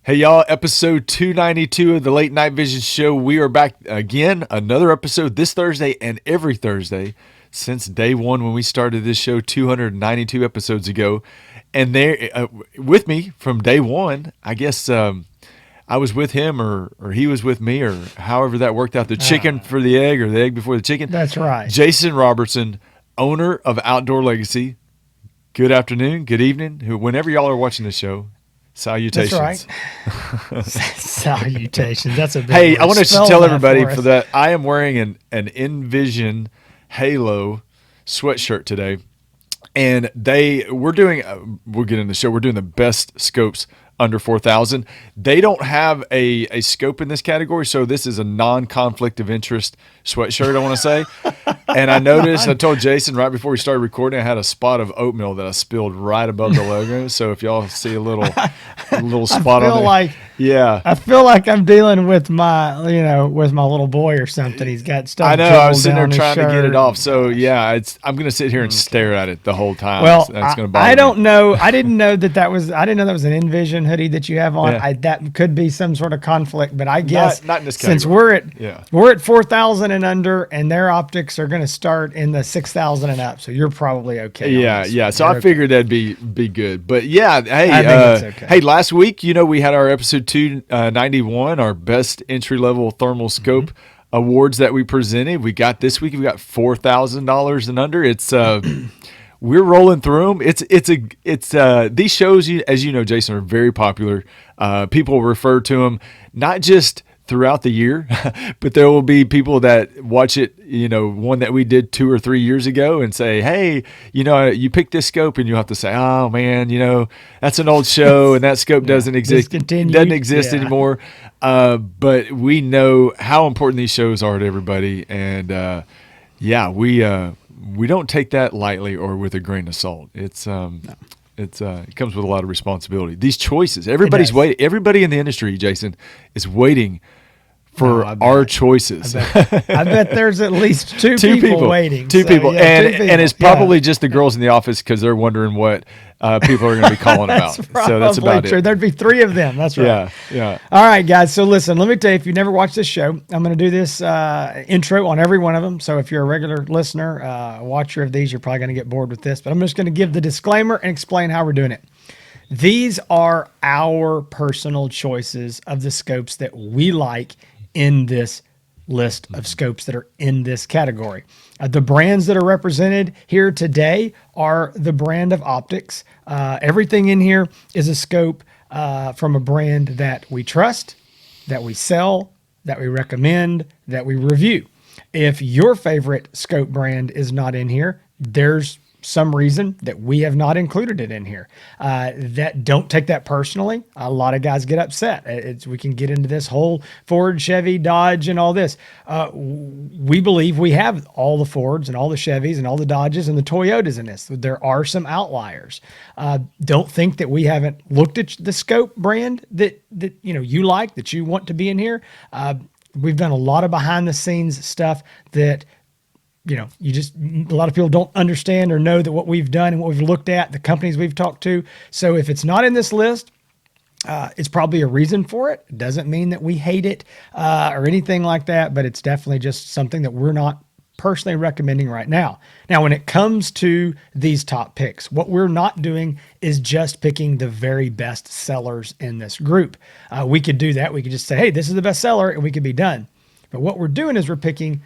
Hey y'all, episode 292 of the Late Night Vision Show. We are back again, another episode this Thursday and every Thursday since day one when we started this show 292 episodes ago. And there with me from day one, I guess I was with him or he was with me or however that worked out. The chicken for the egg or the egg before the chicken. That's right. Jason Robertson, owner of Outdoor Legacy. Good afternoon, good evening, whenever y'all are watching the show. Salutations. That's right. Salutations. That's a big Hey, word. I want to Spell tell that everybody for for us. that I am wearing an Envision Halo sweatshirt today. And we'll get in the show. We're doing the best scopes under 4,000. They don't have a scope in this category, so this is a non-conflict of interest sweatshirt, I want to say. And I noticed, I told Jason right before we started recording, I had a spot of oatmeal that I spilled right above the logo. So if y'all see a little spot on there. I feel like I'm dealing with my little boy or something. He's got stuff. I know. I was sitting there down his trying to get it shirt. off. So yeah, I'm going to sit here and stare at it the whole time. Well, That's going to bother I me. don't know. I didn't know that was an Envision hoodie that you have on. Yeah. That could be some sort of conflict, but I guess Not in this since category. we're at 4,000 and under, and their optics are going to start in the 6,000 and up, so you're probably okay. Yeah. So You're I figured that'd be good. But yeah, hey, I think it's okay. Hey, last week, we had our episode 291, our best entry level thermal scope awards that we presented. We got this week. We got $4,000 and under. It's we're rolling through them. It's these shows, as you know, Jason, are very popular. People refer to them not just throughout the year, but there will be people that watch it, one that we did 2 or 3 years ago and say, hey, you picked this scope, and you have to say, oh man, that's an old show and that scope doesn't exist anymore. But we know how important these shows are to everybody. And we don't take that lightly or with a grain of salt. It comes with a lot of responsibility. These choices, everybody's waiting. Everybody in the industry, Jason, is waiting for our choices. I bet there's at least two people waiting. Two people. Yeah, And it's probably just the girls in the office because they're wondering what people are going to be calling about. So that's about true. it. There'd be 3 of them. That's right. Yeah. All right, guys. So listen, let me tell you, if you never watched this show, I'm going to do this intro on every one of them. So if you're a regular listener, watcher of these, you're probably going to get bored with this. But I'm just going to give the disclaimer and explain how we're doing it. These are our personal choices of the scopes that we like in this list of scopes that are in this category. The brands that are represented here today are the brand of optics. Everything in here is a scope from a brand that we trust, that we sell, that we recommend, that we review. If your favorite scope brand is not in here, there's some reason that we have not included it in here. That don't take that personally. A lot of guys get upset. We can get into this whole Ford, Chevy, Dodge, and all this. We believe we have all the Fords and all the Chevys and all the Dodges and the Toyotas in this. There are some outliers. Don't think that we haven't looked at the scope brand that you like, that you want to be in here. We've done a lot of behind the scenes stuff that a lot of people don't understand or know that what we've done and what we've looked at, the companies we've talked to. So if it's not in this list, it's probably a reason for it. It doesn't mean that we hate it or anything like that, but it's definitely just something that we're not personally recommending right now. Now, when it comes to these top picks, what we're not doing is just picking the very best sellers in this group. We could do that. We could just say, hey, this is the best seller, and we could be done. But what we're doing is we're picking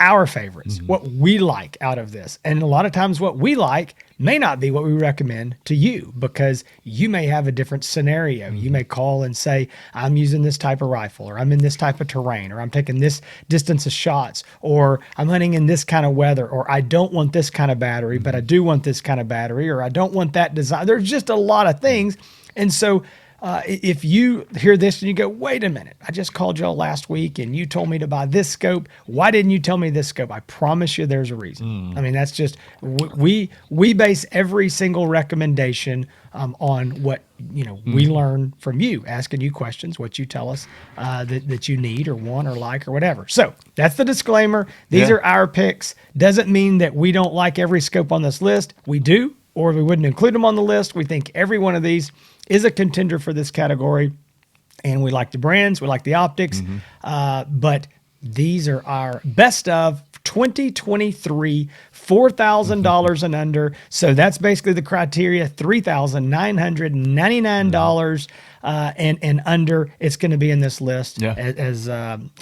our favorites, what we like out of this. And a lot of times what we like may not be what we recommend to you because you may have a different scenario. You may call and say, I'm using this type of rifle, or I'm in this type of terrain, or I'm taking this distance of shots, or I'm hunting in this kind of weather, or I don't want this kind of battery, but I do want this kind of battery, or I don't want that design. There's just a lot of things. And so if you hear this and you go, wait a minute, I just called y'all last week and you told me to buy this scope. Why didn't you tell me this scope? I promise you there's a reason. I mean, that's just, we base every single recommendation on what, we learn from you, asking you questions, what you tell us that you need or want or like or whatever. So that's the disclaimer. These are our picks. Doesn't mean that we don't like every scope on this list. We do, or we wouldn't include them on the list. We think every one of these is a contender for this category. and we like the brands, we like the optics, but these are our best of 2023, $4,000 and under. So that's basically the criteria, $3,999 and under. It's going to be in this list. Yeah. As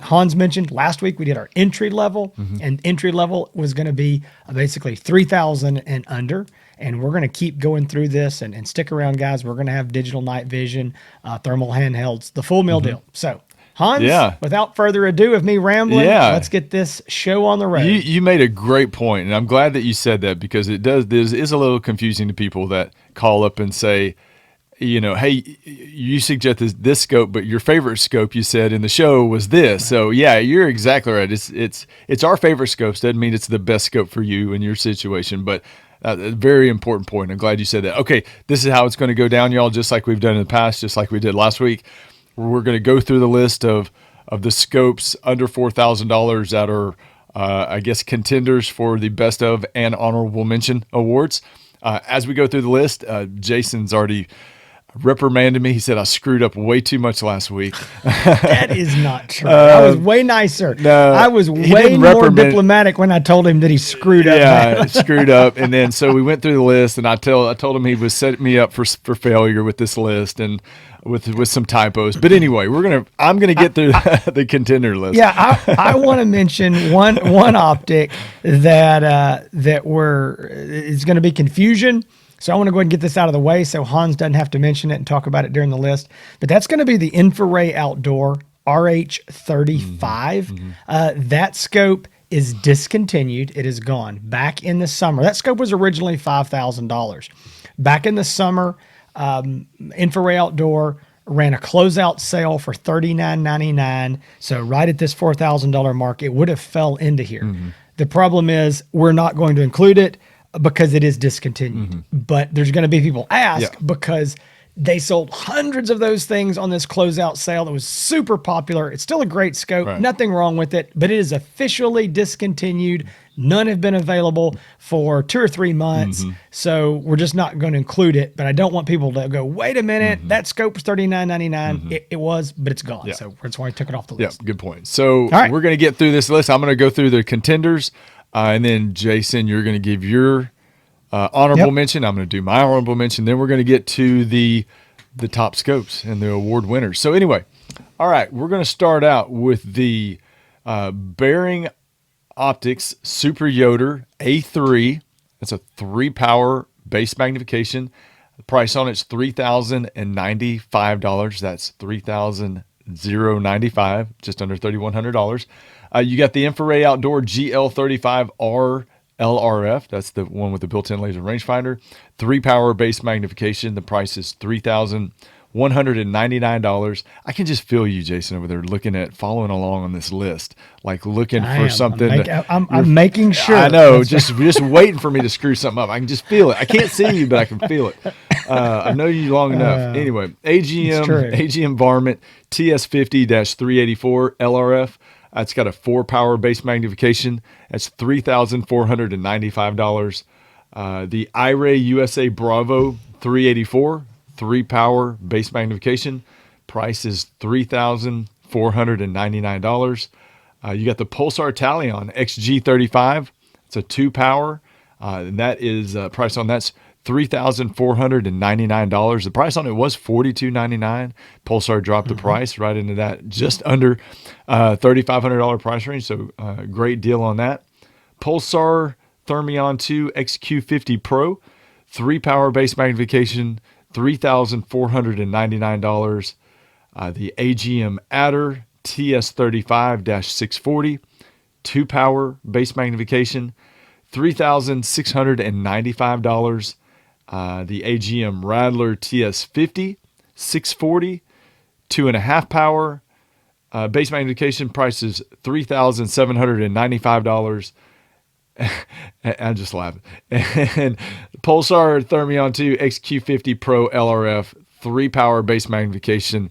Hans mentioned, last week we did our entry level, and entry level was going to be basically 3,000 and under. And we're going to keep going through this and stick around, guys. We're going to have digital night vision, thermal handhelds, the full meal deal. So, Hans, without further ado of me rambling, let's get this show on the road. You made a great point, and I'm glad that you said that, because this is a little confusing to people that call up and say, hey, you suggest this scope, but your favorite scope you said in the show was this. Right. So yeah, you're exactly right. It's our favorite scopes. Doesn't mean it's the best scope for you in your situation, but a very important point. I'm glad you said that. Okay, this is how it's going to go down, y'all, just like we've done in the past, just like we did last week. We're going to go through the list of the scopes under $4,000 that are, I guess, contenders for the best of and honorable mention awards. As we go through the list, Jason's already reprimanded me. He said I screwed up way too much last week. That is not true. I was way nicer. No, I was way more diplomatic when I told him that he screwed up. Yeah, screwed up. And then so we went through the list, and I told him he was setting me up for failure with this list and with some typos. But anyway, I'm gonna get through the contender list. Yeah, I want to mention one optic that is going to be confusion. So I want to go ahead and get this out of the way so Hans doesn't have to mention it and talk about it during the list. But that's going to be the Infrared Outdoor RH35. That scope is discontinued. It is gone. Back in the summer, that scope was originally $5,000. Back in the summer, Infrared Outdoor ran a closeout sale for $39.99. So right at this $4,000 mark, it would have fell into here. The problem is we're not going to include it because it is discontinued. But there's going to be people ask because they sold hundreds of those things on this closeout sale that was super popular. It's still a great scope, nothing wrong with it, but it is officially discontinued. None have been available for 2 or 3 months. So we're just not going to include it. But I don't want people to go, wait a minute, that scope was $39.99. It was, but it's gone. So that's why I took it off the list. Yeah, good point. So we're going to get through this list. I'm going to go through the contenders. And then, Jason, you're going to give your honorable mention. I'm going to do my honorable mention. Then we're going to get to the top scopes and the award winners. So anyway, all right, we're going to start out with the Bearing Optics Super Yoder A3. That's a 3-power base magnification. The price on it's $3,095. That's $3,095, just under $3,100. You got the Infrared Outdoor GL35R LRF. That's the one with the built-in laser rangefinder. 3-power base magnification. The price is $3,199. I can just feel you, Jason, over there following along on this list, like looking for something. I'm making sure. I know, just waiting for me to screw something up. I can just feel it. I can't see you, but I can feel it. I know you long enough. Anyway, AGM Varmint TS50-384 LRF. It's got a 4-power base magnification. That's $3,495. The iRay USA Bravo 384, 3-power base magnification. Price is $3,499. You got the Pulsar Talion XG35. It's a 2-power. And that is price on that's $3,499. The price on it was $4,299. Pulsar dropped the price right into that, just under $3,500 price range. So great deal on that. Pulsar Thermion 2 XQ50 Pro, 3-power base magnification, $3,499. The AGM Adder TS35-640, 2-power base magnification, $3,695. The AGM Rattler TS50 640, 2.5 power. Base magnification price is $3,795. I'm just laughing. And Pulsar Thermion 2 XQ50 Pro LRF 3-power base magnification,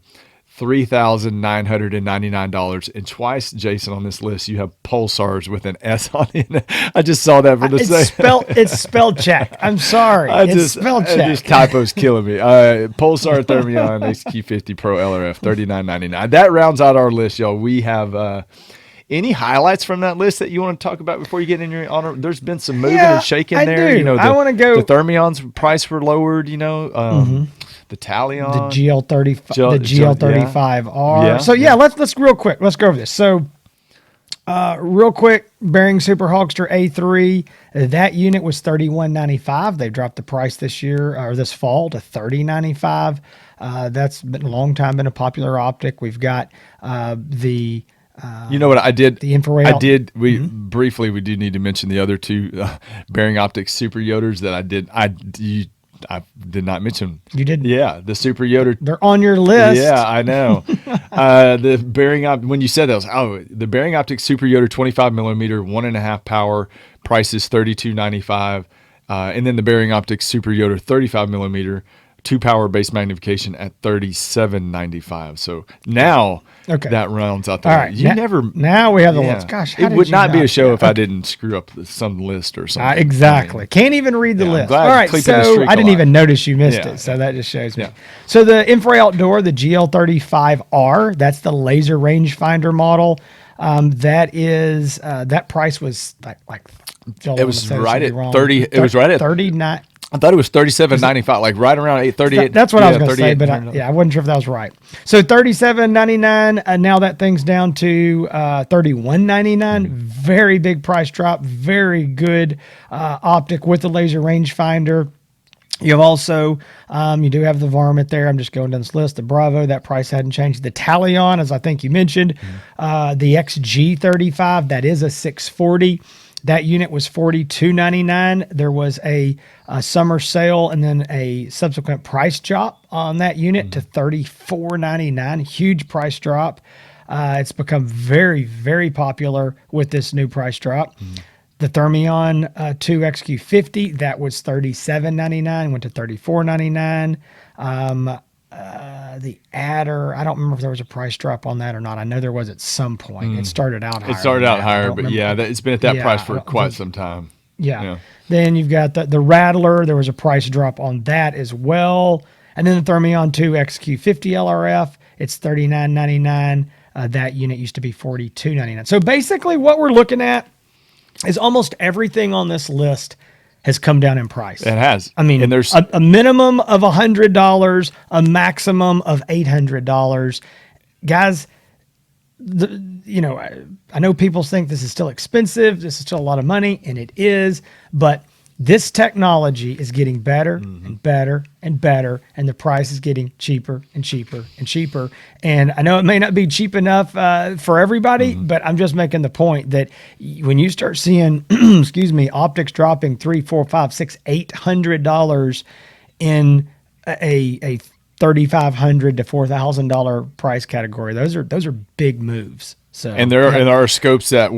$3,999. And twice, Jason, on this list, you have Pulsars with an S on it. I just saw that for the sake. It's spell check. I'm sorry. It's spell check. Just typos killing me. Pulsar Thermion XQ50 Pro LRF, $39.99. That rounds out our list, y'all. We have any highlights from that list that you want to talk about before you get in your honor? There's been some moving and shaking there. Do. I want to go. The Thermion's price were lowered, the Talion, the GL35R. Yeah. So let's real quick. Let's go over this. So real quick, Bering Super Hogster A3. That unit was $31.95. They dropped the price this year or this fall to $30.95. That's been a long time been a popular optic. We've got the. You know what I did? The infrared. I did. Briefly, we do need to mention the other two Bering Optics Super Yoders that I did. I did not mention. You did? Yeah, the Super Yoder. They're on your list. Yeah, I know. The Bering when you said that, the Bering Optics Super Yoder 25 millimeter, 1.5 power, price is $32.95, and then the Bering Optics Super Yoder 35 millimeter, 2 power base magnification at $37.95. So now that rounds out the All right. Now we have the list. Gosh, it would not be a show if I didn't screw up some list or something. Exactly. Can't even read the list. All right. So I didn't even notice you missed it. So that just shows me. Yeah. So the Infrared Outdoor, the GL35R, that's the laser rangefinder model. That price was like it was right at 30. It was right at 39. I thought it was $37.95, like right around $8.38. That's what I was going to say, but I wasn't sure if that was right. So $37.99. Now that thing's down to $31.99. Very big price drop. Very good optic with the laser rangefinder. You have also, you do have the Varmint there. I'm just going down this list. The Bravo, that price hadn't changed. The Talion, as I think you mentioned, the XG35, that is a 640. That unit was $42.99. There was a summer sale and then a subsequent price drop on that unit to $34.99. Huge price drop. It's become very, very popular with this new price drop. The Thermion 2 XQ50, that was $37.99, went to $34.99. The Adder, I don't remember if there was a price drop on that or not. I know there was at some point. It started out higher. It started out higher, but it's been at that price for quite some time. Yeah. Then you've got the Rattler. There was a price drop on that as well. And then the Thermion 2 XQ50 LRF, it's $39.99. That unit used to be $42.99. So basically what we're looking at is almost everything on this list has come down in price. It has. I mean, and there's a minimum of $100, a maximum of $800. Guys, I know people think this is still expensive. This is still a lot of money, and it is. But this technology is getting better and better and better, and the price is getting cheaper and cheaper and cheaper. And I know it may not be cheap enough for everybody, but I'm just making the point that when you start seeing, optics dropping $300, $400, $500, $600, $800 in a $3,500 to $4,000 price category, those are big moves. So, and there are scopes that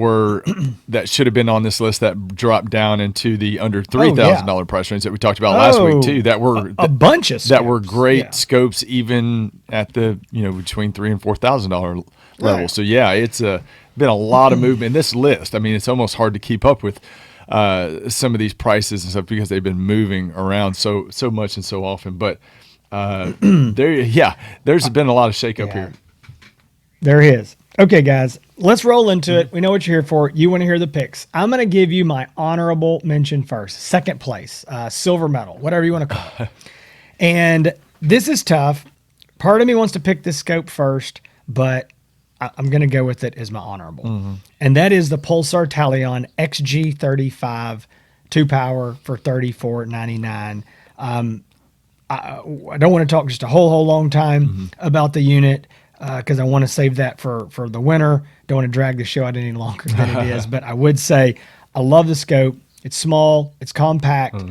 should have been on this list that dropped down into the under $3,000 price range that we talked about last week too. That were a bunch of scopes. That were great scopes, even at the between $3,000 and $4,000 level. So it's been a lot of movement in this list. I mean, it's almost hard to keep up with some of these prices and stuff because they've been moving around so much and so often. But there's been a lot of shakeup here. There is. Okay, guys, let's roll into it. We know what you're here for. You want to hear the picks. I'm going to give you my honorable mention first. Second place, silver medal, whatever you want to call it. And this is tough. Part of me wants to pick this scope first, but I'm going to go with it as my honorable. And that is the Pulsar Talion XG35 2-power for $34.99. I don't want to talk just a whole long time about the unit, because I want to save that for the winter. Don't want to drag the show out any longer than it is. But I would say I love the scope. It's small. It's compact.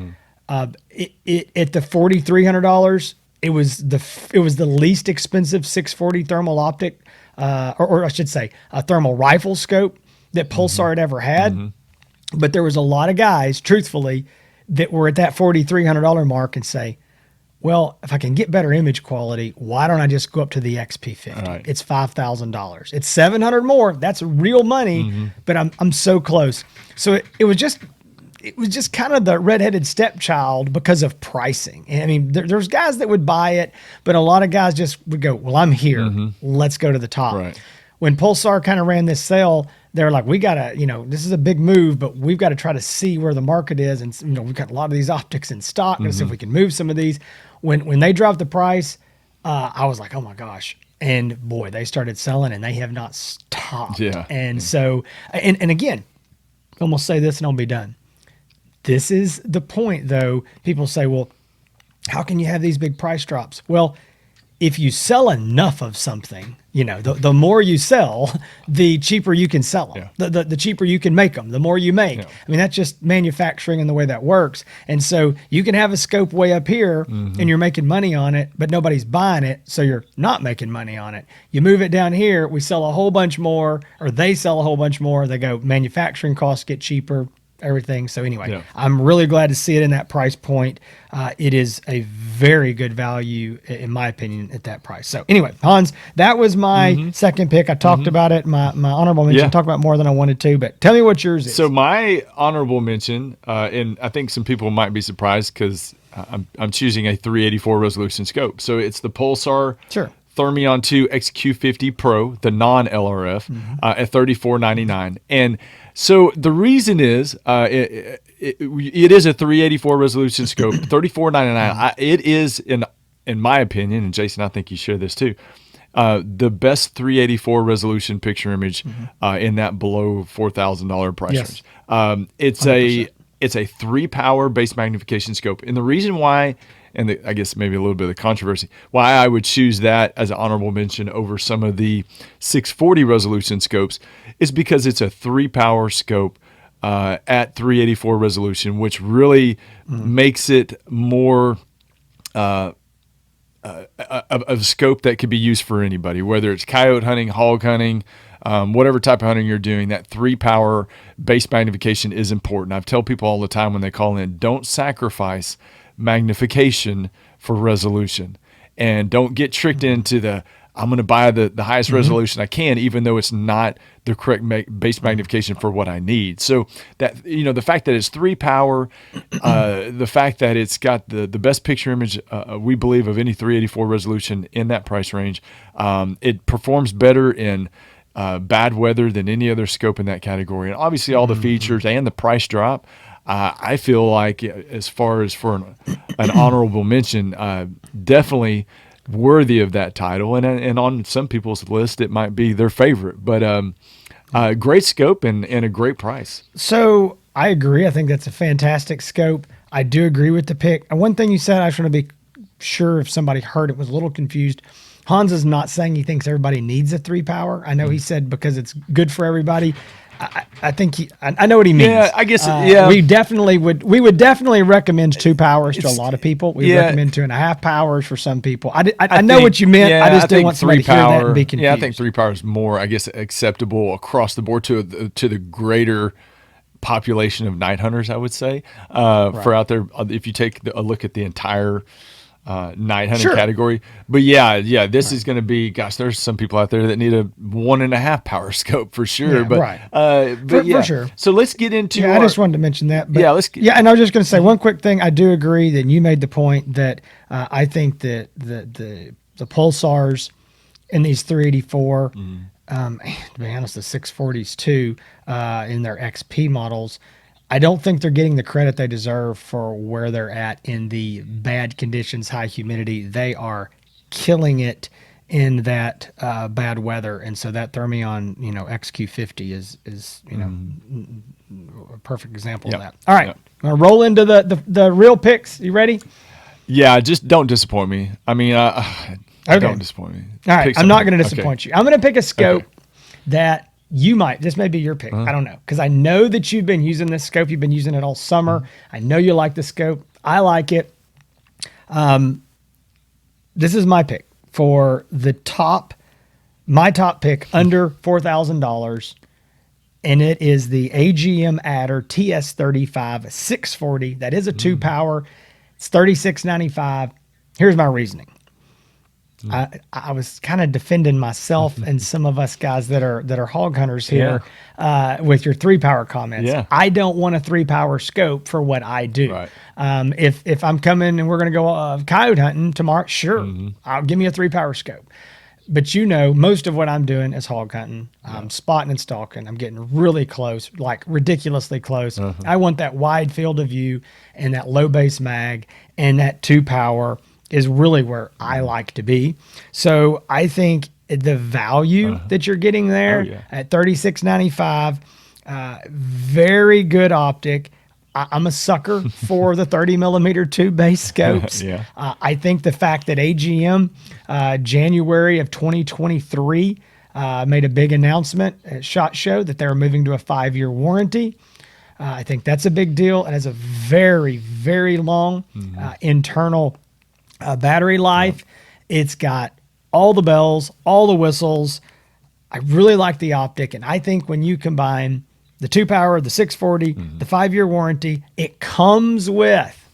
At the $4,300, it was the least expensive 640 thermal optic, or I should say a thermal rifle scope that Pulsar had ever had. But there was a lot of guys, truthfully, that were at that $4,300 mark and say, well, if I can get better image quality, why don't I just go up to the XP50? Right. It's $5,000. It's 700 more. That's real money, but I'm so close. So it was just kind of the redheaded stepchild because of pricing. And I mean, there's guys that would buy it, but a lot of guys just would go, well, I'm here. Let's go to the top. Right. When Pulsar kind of ran this sale, they're like, we got to, this is a big move, but we've got to try to see where the market is. And, we've got a lot of these optics in stock. Let's see if we can move some of these. When they dropped the price, I was like, oh my gosh. And boy, they started selling and they have not stopped. Yeah. And so, and again, almost say this and I'll be done. This is the point though. People say, well, how can you have these big price drops? Well, if you sell enough of something, the more you sell, the cheaper you can sell them. Yeah. The cheaper you can make them, the more you make. Yeah. I mean, that's just manufacturing and the way that works. And so you can have a scope way up here and you're making money on it, but nobody's buying it. So you're not making money on it. You move it down here, we sell a whole bunch more, or they sell a whole bunch more. They go, manufacturing costs get cheaper, everything. So anyway, Yeah. I'm really glad to see it in that price point. It is a very good value, in my opinion, at that price. So anyway, Hans, that was my second pick. I talked about it. My honorable mention. Yeah. Talked about more than I wanted to, but tell me what yours is. So my honorable mention, and I think some people might be surprised because I'm choosing a 384 resolution scope. So it's the Pulsar Sure. Thermion 2 XQ50 Pro, the non-LRF, at $34.99. And so the reason is it is a 384 resolution scope, $34.99. It is, in my opinion, and Jason, I think you share this too, the best 384 resolution picture image in that below $4,000 price Yes. range. It's 100%. a 3-power base magnification scope, and the reason why, and I guess maybe a little bit of the controversy, why I would choose that as an honorable mention over some of the 640 resolution scopes is because it's a 3-power scope at 384 resolution, which really makes it more of a scope that could be used for anybody, whether it's coyote hunting, hog hunting, whatever type of hunting you're doing. That 3-power base magnification is important. I tell people all the time when they call in, don't sacrifice magnification for resolution, and don't get tricked into I'm going to buy the highest resolution I can, even though it's not the correct base magnification for what I need. So that, the fact that it's 3-power, the fact that it's got the best picture image, we believe, of any 384 resolution in that price range, it performs better in bad weather than any other scope in that category. And obviously all the features and the price drop, I feel like, as far as for an honorable mention, definitely worthy of that title. And on some people's list, it might be their favorite. But great scope and a great price. So I agree. I think that's a fantastic scope. I do agree with the pick. And one thing you said, I just want to be sure if somebody heard it, was a little confused. Hans is not saying he thinks everybody needs a 3-power. I know he said because it's good for everybody. I think I know what he means. Yeah, I guess, yeah. We would definitely recommend 2 powers to a lot of people. We recommend 2.5 powers for some people. I know what you meant. Yeah, I just didn't want somebody to hear that and be confused. Yeah, I think 3-power is more, I guess, acceptable across the board to the greater population of night hunters, I would say, for out there. If you take a look at the entire night hunting category. But yeah, this is going to be, gosh, there's some people out there that need a 1.5 power scope for sure. For sure. So let's get into. Yeah, I just wanted to mention that. But yeah, and I was just going to say one quick thing. I do agree that you made the point that I think that the Pulsars in these 384, to be honest, the 640s too, in their XP models, I don't think they're getting the credit they deserve for where they're at in the bad conditions, high humidity. They are killing it in that bad weather, and so that Thermion, XQ50 is a perfect example of that. All right, I'm gonna roll into the real picks. You ready? Yeah, just don't disappoint me. I mean, don't disappoint me. All right, I'm not going to disappoint you. I'm going to pick a scope that you might. This may be your pick. I don't know, because I know that you've been using this scope. You've been using it all summer. I know you like the scope. I like it. This is my pick for my top pick under $4,000, and it is the AGM Adder TS35 640. That is a 2-power. It's $36.95. Here's my reasoning. I was kind of defending myself and some of us guys that are hog hunters here with your 3-power comments. Yeah. I don't want a 3-power scope for what I do. Right. If I'm coming and we're going to go coyote hunting tomorrow, sure, I'll give me a 3-power scope. But most of what I'm doing is hog hunting. I'm spotting and stalking. I'm getting really close, like ridiculously close. I want that wide field of view and that low base mag and that 2-power is really where I like to be. So I think the value that you're getting there at $36.95, very good optic. I'm a sucker for the 30 millimeter tube base scopes. I think the fact that AGM January of 2023 made a big announcement at SHOT Show that they were moving to a 5-year warranty. I think that's a big deal. It has a very, very long internal battery life. It's got all the bells, all the whistles. I really like the optic. And I think when you combine the 2-power, the 640, the 5-year warranty, it comes with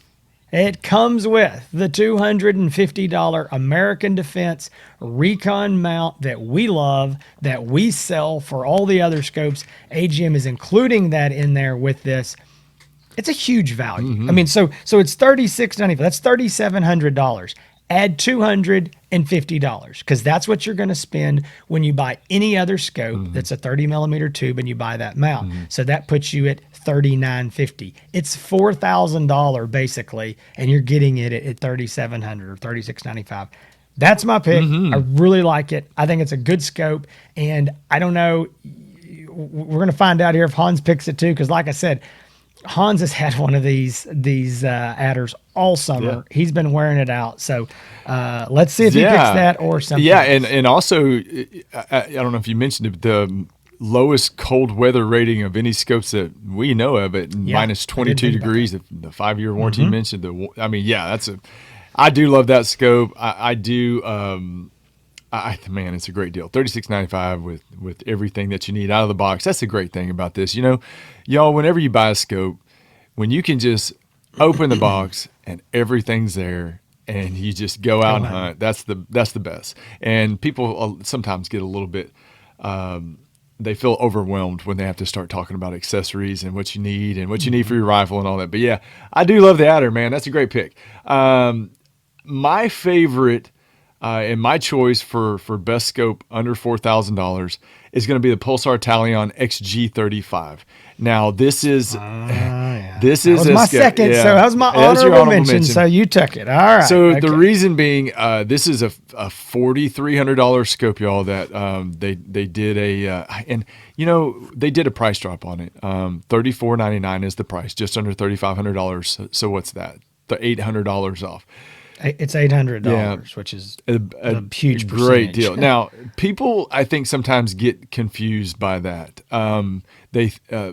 the $250 American Defense Recon mount that we love, that we sell for all the other scopes. AGM is including that in there with this. It's a huge value. I mean, so it's $36.95. That's $3,700. Add $250 because that's what you're going to spend when you buy any other scope that's a 30 millimeter tube and you buy that mount. So that puts you at $39.50. It's $4,000 basically, and you're getting it at $3,700 or $36.95. That's my pick. I really like it. I think it's a good scope, and I don't know. We're going to find out here if Hans picks it too, because like I said, Hans has had one of these adders all summer. He's been wearing it out. So let's see if he picks that or something. Yeah, and also, I don't know if you mentioned it, but the lowest cold weather rating of any scopes that we know of at minus 22 degrees. The 5-year warranty you mentioned. I do love that scope. I do. Man, it's a great deal. $36.95 with everything that you need out of the box. That's the great thing about this. Y'all, whenever you buy a scope, when you can just open the box and everything's there and you just go out and hunt, that's the best. And people sometimes get a little bit they feel overwhelmed when they have to start talking about accessories and what you need and what you need for your rifle and all that. But yeah, I do love the adder, man. That's a great pick. My favorite and my choice for best scope under $4,000 is going to be the Pulsar Talion XG35. Now this is my second. So that was my honorable mention. So you took it. All right. So the reason being, this is a $4,300 scope, y'all. That they did they did a price drop on it. $34.99 is the price, just under $3,500. So what's that? The $800 off. It's $800, which is a huge great deal. Now, people, I think, sometimes get confused by that. A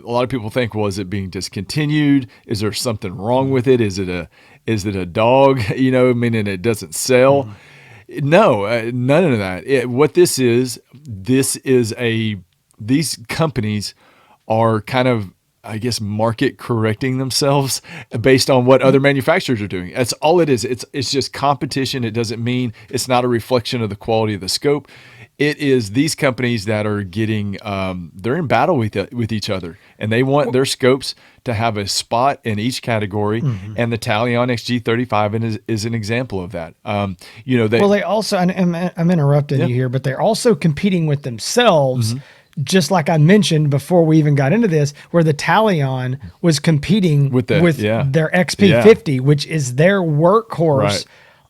lot of people think, well, is it being discontinued? Is there something wrong with it? Is it a dog? Meaning it doesn't sell? No, none of that. What this is these companies are kind of, I guess, market correcting themselves based on what other manufacturers are doing. That's all it is. It's just competition. It doesn't mean it's not a reflection of the quality of the scope. It is these companies that are getting, they're in battle with each other, and they want their scopes to have a spot in each category. And the Talion XG35 is an example of that. They also, and I'm interrupting you here, but they're also competing with themselves. Just like I mentioned before we even got into this, where the Talion was competing with their XP50, which is their workhorse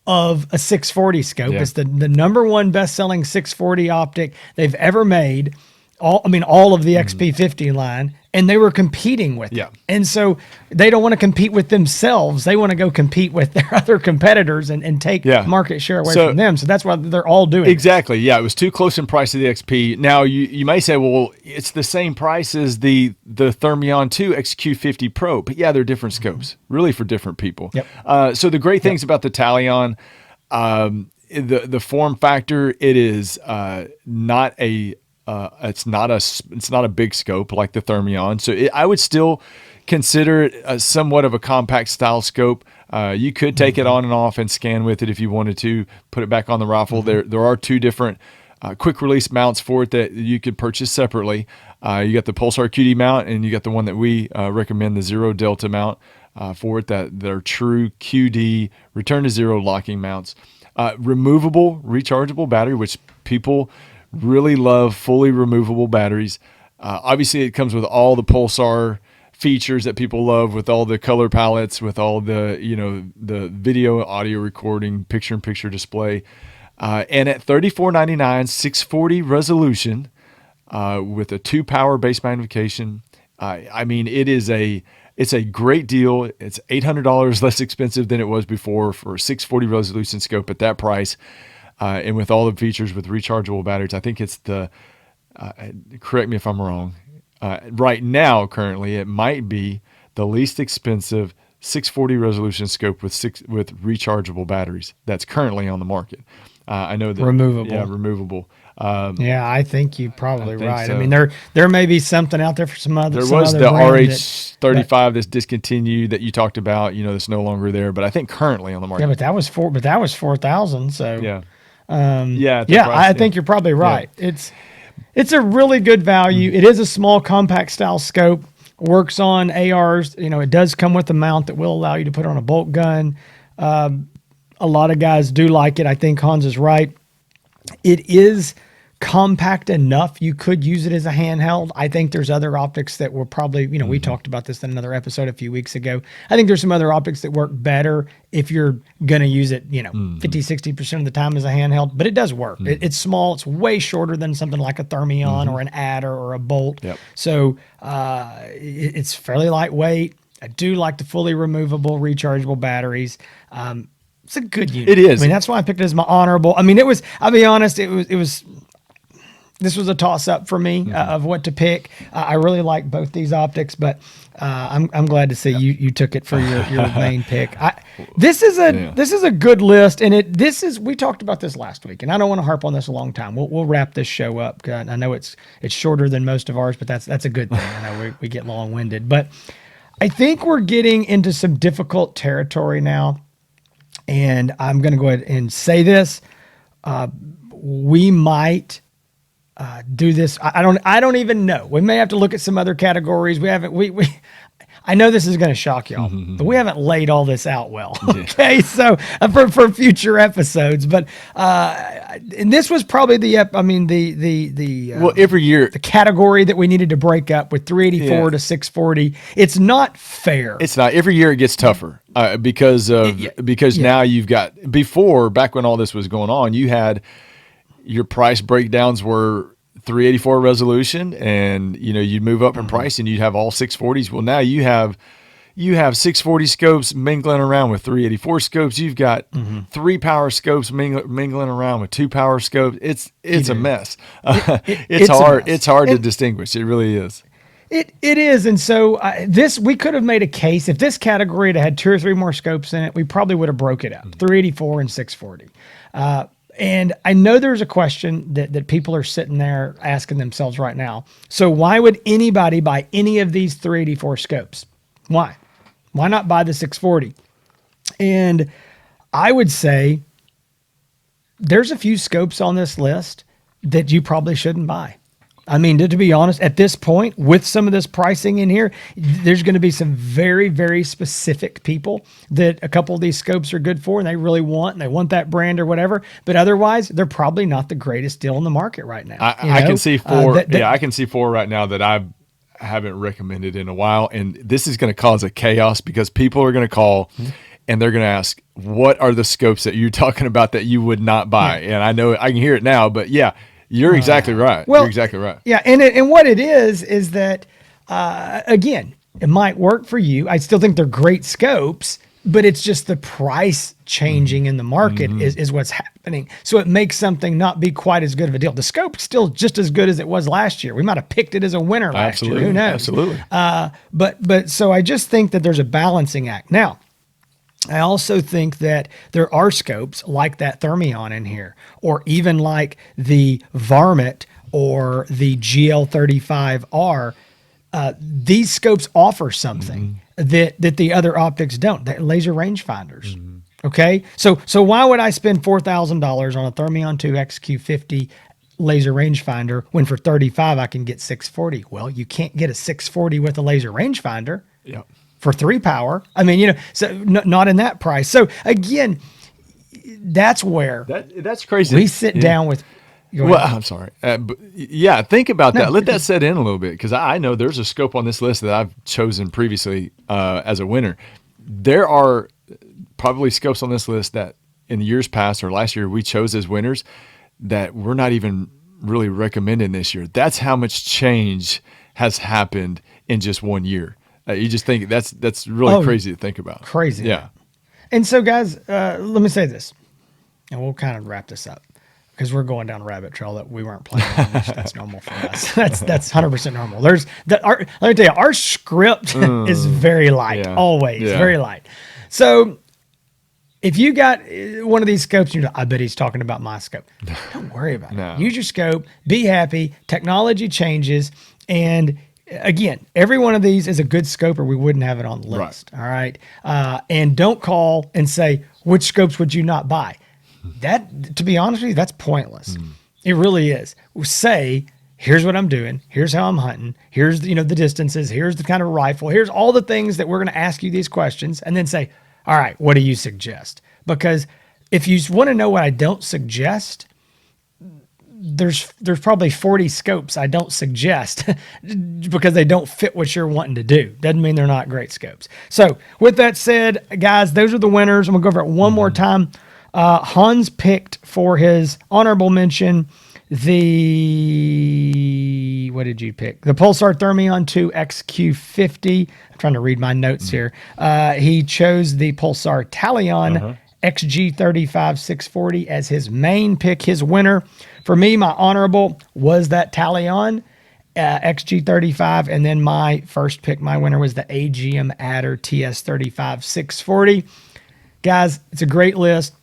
of a 640 scope. It's the number one best-selling 640 optic they've ever made. All of the XP50 line, and they were competing with it. And so they don't want to compete with themselves. They want to go compete with their other competitors and take market share away from them. So that's why they're all doing exactly. Yeah, it was too close in price to the XP. Now, you may say, well, it's the same price as the Thermion 2 XQ50 Pro. But yeah, they're different scopes, really for different people. So the great things about the Talion, the form factor, it is not a it's not a big scope like the Thermion. So I would still consider it somewhat of a compact style scope. You could take it on and off and scan with it if you wanted to, put it back on the rifle. There are two different quick release mounts for it that you could purchase separately. You got the Pulsar QD mount, and you got the one that we recommend, the Zero Delta mount for it, that they're true QD return to zero locking mounts. Removable, rechargeable battery, which people really love, fully removable batteries. Obviously, it comes with all the Pulsar features that people love, with all the color palettes, with all the, the video, audio recording, picture-in-picture display. And at $34.99, 640 resolution, with a 2-power base magnification. I mean, it's a great deal. It's $800 less expensive than it was before for a 640 resolution scope at that price. And with all the features with rechargeable batteries, I think it's correct me if I'm wrong, right now, currently, it might be the least expensive 640 resolution scope with rechargeable batteries that's currently on the market. I know that removable. Yeah, removable. Yeah, I think you're probably right. so. I mean, there may be something out there for some other. There some was other the brand RH35 that's discontinued that you talked about. That's no longer there. But I think currently on the market. Yeah, but that was 4,000. So yeah, I think you're probably right. Yeah. It's a really good value. It is a small compact style scope. Works on ARs. It does come with a mount that will allow you to put on a bolt gun. A lot of guys do like it. I think Hans is right. It is compact enough. You could use it as a handheld. I think there's other optics that will probably, we talked about this in another episode a few weeks ago. I think there's some other optics that work better if you're going to use it, 50, 60% of the time as a handheld, but it does work. It's small. It's way shorter than something like a Thermion or an Adder or a Bolt. Yep. So it's fairly lightweight. I do like the fully removable rechargeable batteries. It's a good unit. It is. I mean, that's why I picked it as my honorable. I mean, I'll be honest, this was a toss up for me of what to pick. I really like both these optics, but I'm glad to see you took it for your main pick. This is a good list, and we talked about this last week, and I don't want to harp on this a long time. We'll wrap this show up. I know it's shorter than most of ours, but that's a good thing. I know we get long winded, but I think we're getting into some difficult territory now. And I'm going to go ahead and say this. We might do this. I don't even know. We may have to look at some other categories. I know this is going to shock y'all, but we haven't laid all this out well. Okay, so for future episodes, but and this was probably every year the category that we needed to break up with 384 to 640. It's not fair. It's not. Every year it gets tougher because now you've got, before, back when all this was going on, you had your price breakdowns were 384 resolution, and you'd move up in price and you'd have all 640s. Well, now you have 640 scopes mingling around with 384 scopes. You've got 3 power scopes mingling around with 2 power scopes. It's a mess. It's hard. It's hard to distinguish. It really is. It is, and so we could have made a case if this category had 2 or 3 more scopes in it. We probably would have broke it up, 384 and 640. And I know there's a question that people are sitting there asking themselves right now. So why would anybody buy any of these 384 scopes? Why? Why not buy the 640? And I would say there's a few scopes on this list that you probably shouldn't buy. I mean, to be honest, at this point, with some of this pricing in here, there's going to be some very, very specific people that a couple of these scopes are good for, and they really want, and they want that brand or whatever. But otherwise, they're probably not the greatest deal in the market right now. I can see 4. I can see 4 right now that I haven't recommended in a while, and this is going to cause a chaos because people are going to call and they're going to ask, "What are the scopes that you're talking about that you would not buy?" Yeah. And I know I can hear it now, but yeah. You're exactly right. Well, you're exactly right. Yeah, and what it is that, again, it might work for you. I still think they're great scopes, but it's just the price changing in the market is what's happening. So it makes something not be quite as good of a deal. The scope's still just as good as it was last year. We might have picked it as a winner last year. Who knows? Absolutely. But so I just think that there's a balancing act. Now, I also think that there are scopes like that Thermion in here, or even like the Varmint or the GL35R these scopes offer something that the other optics don't. That laser rangefinders. Okay, so why would I spend $4,000 on a Thermion 2 XQ50 laser rangefinder when for 35 I can get 640? Well, you can't get a 640 with a laser rangefinder. Yep. For 3 power. I mean, so not in that price. So again, that's where that's crazy. We sit down with. Well, I'm sorry. But yeah, think about that. Let that set in a little bit, because I know there's a scope on this list that I've chosen previously as a winner. There are probably scopes on this list that in years past or last year we chose as winners that we're not even really recommending this year. That's how much change has happened in just 1 year. You just think that's really crazy to think about. Crazy. Yeah. And so, guys, let me say this, and we'll kind of wrap this up, because we're going down a rabbit trail that we weren't planning on. That's normal for us. That's 100% normal. Let me tell you, our script is very light, always very light. So if you got one of these scopes, you're like, I bet he's talking about my scope. Don't worry about it. Use your scope. Be happy. Technology changes, and again, every one of these is a good scope, or we wouldn't have it on the list. All right. And don't call and say, which scopes would you not buy? That, to be honest with you, that's pointless. It really is. Say, here's what I'm doing. Here's how I'm hunting. Here's the distances. Here's the kind of rifle. Here's all the things that we're going to ask you these questions, and then say, all right, what do you suggest? Because if you want to know what I don't suggest, there's probably 40 scopes I don't suggest because they don't fit what you're wanting to do. Doesn't mean they're not great scopes. So with that said, guys, those are the winners. I'm gonna go over it one more time. Hans picked for his honorable mention what did you pick? The Pulsar Thermion 2 XQ50. I'm trying to read my notes here. He chose the Pulsar Talion XG35 640 as his main pick, his winner. For me, my honorable was that Talion XG35, and then my first pick, my winner, was the AGM Adder TS35 640. Guys, it's a great list.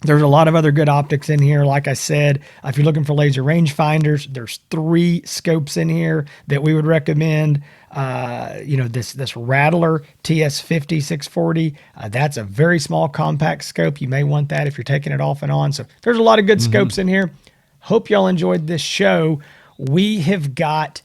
There's a lot of other good optics in here. Like I said, if you're looking for laser rangefinders, there's 3 scopes in here that we would recommend. This Rattler TS50 640, that's a very small compact scope. You may want that if you're taking it off and on. So there's a lot of good scopes in here. Hope y'all enjoyed this show. We have got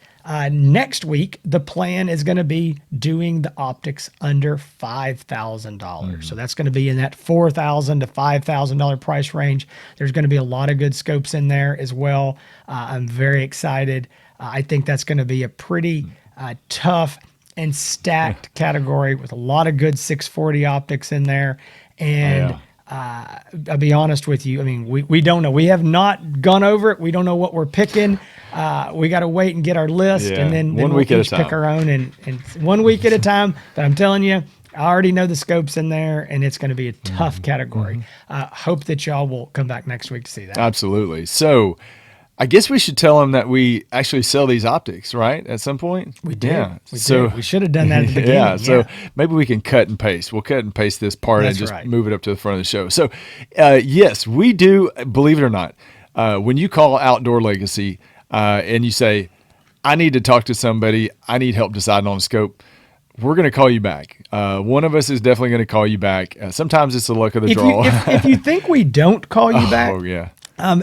next week, the plan is going to be doing the optics under $5,000. So that's going to be in that $4,000 to $5,000 price range. There's going to be a lot of good scopes in there as well. I'm very excited. I think that's going to be a pretty tough and stacked category with a lot of good 640 optics in there. And I'll be honest with you. I mean, we don't know. We have not gone over it. We don't know what we're picking. We got to wait and get our list, and then we'll each pick our own, and 1 week at a time. But I'm telling you, I already know the scopes in there, and it's going to be a tough category. Hope that y'all will come back next week to see that. Absolutely. So I guess we should tell them that we actually sell these optics, right? At some point? We did. Yeah. We should have done that at the beginning. So maybe we can cut and paste. We'll cut and paste this part and just move it up to the front of the show. So yes, we do, believe it or not, when you call Outdoor Legacy and you say, I need to talk to somebody, I need help deciding on a scope, we're going to call you back. One of us is definitely going to call you back. Sometimes it's the luck of the draw. If you think we don't call you back,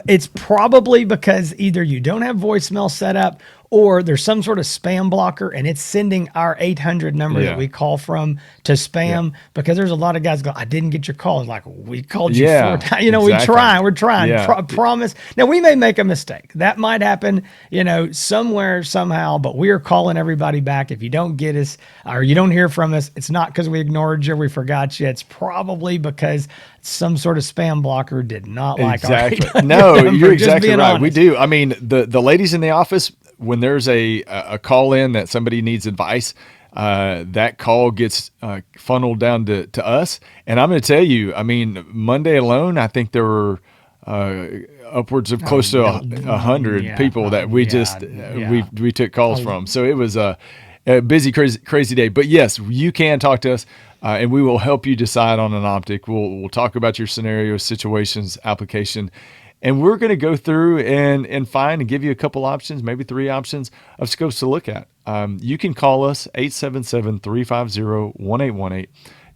it's probably because either you don't have voicemail set up, or there's some sort of spam blocker and it's sending our 800 number that we call from to spam, because there's a lot of guys go, I didn't get your call. It's like, we called you 4 times. We're trying. Promise. Now, we may make a mistake. That might happen, somewhere, somehow, but we are calling everybody back. If you don't get us or you don't hear from us, it's not because we ignored you, we forgot you. It's probably because some sort of spam blocker did not like our 800 No, number. you're exactly right. Honest. We do. I mean, the ladies in the office, when there's a call in that somebody needs advice, that call gets funneled down to us. And I'm going to tell you, I mean, Monday alone, I think there were upwards of close to 100 people that we we took calls from. So it was a busy, crazy day. But yes, you can talk to us. And we will help you decide on an optic. We'll talk about your scenarios, situations, application, and we're going to go through and find and give you a couple options, maybe 3 options of scopes to look at. you can call us 877-350-1818.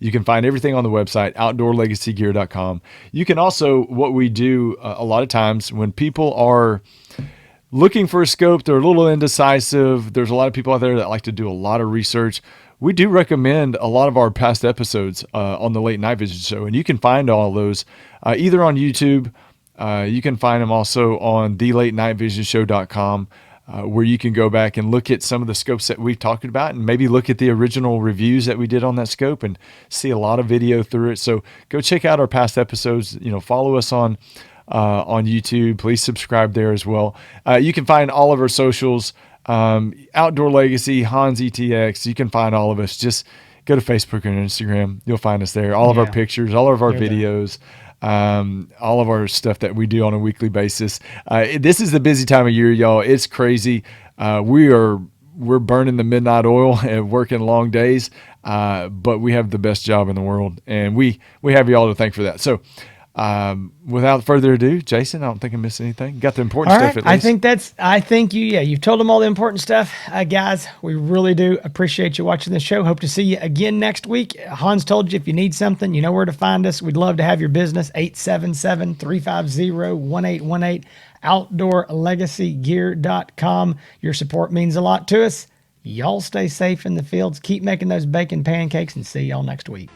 You can find everything on the website, outdoorlegacygear.com. You can also, what we do a lot of times when people are looking for a scope, they're a little indecisive. There's a lot of people out there that like to do a lot of research. We do recommend a lot of our past episodes on the Late Night Vision Show, and you can find all those either on YouTube. You can find them also on thelatenightvision.show.com, where you can go back and look at some of the scopes that we've talked about and maybe look at the original reviews that we did on that scope and see a lot of video through it. So go check out our past episodes. Follow us on YouTube. Please subscribe there as well. You can find all of our socials, Outdoor Legacy, Hans ETX. You can find all of us. Just go to Facebook and Instagram. You'll find us there. All of our pictures, all of our videos. All of our stuff that we do on a weekly basis. This is the busy time of year, y'all. It's crazy. We're burning the midnight oil and working long days, but we have the best job in the world, and we have y'all to thank for that. So, without further ado, Jason, I don't think I missed anything. Got the important All stuff right. at least. I think you've told them all the important stuff. Guys, we really do appreciate you watching the show. Hope to see you again next week. Hans told you if you need something, you know where to find us. We'd love to have your business. 877-350-1818, outdoorlegacygear.com. Your support means a lot to us. Y'all stay safe in the fields. Keep making those bacon pancakes, and see y'all next week.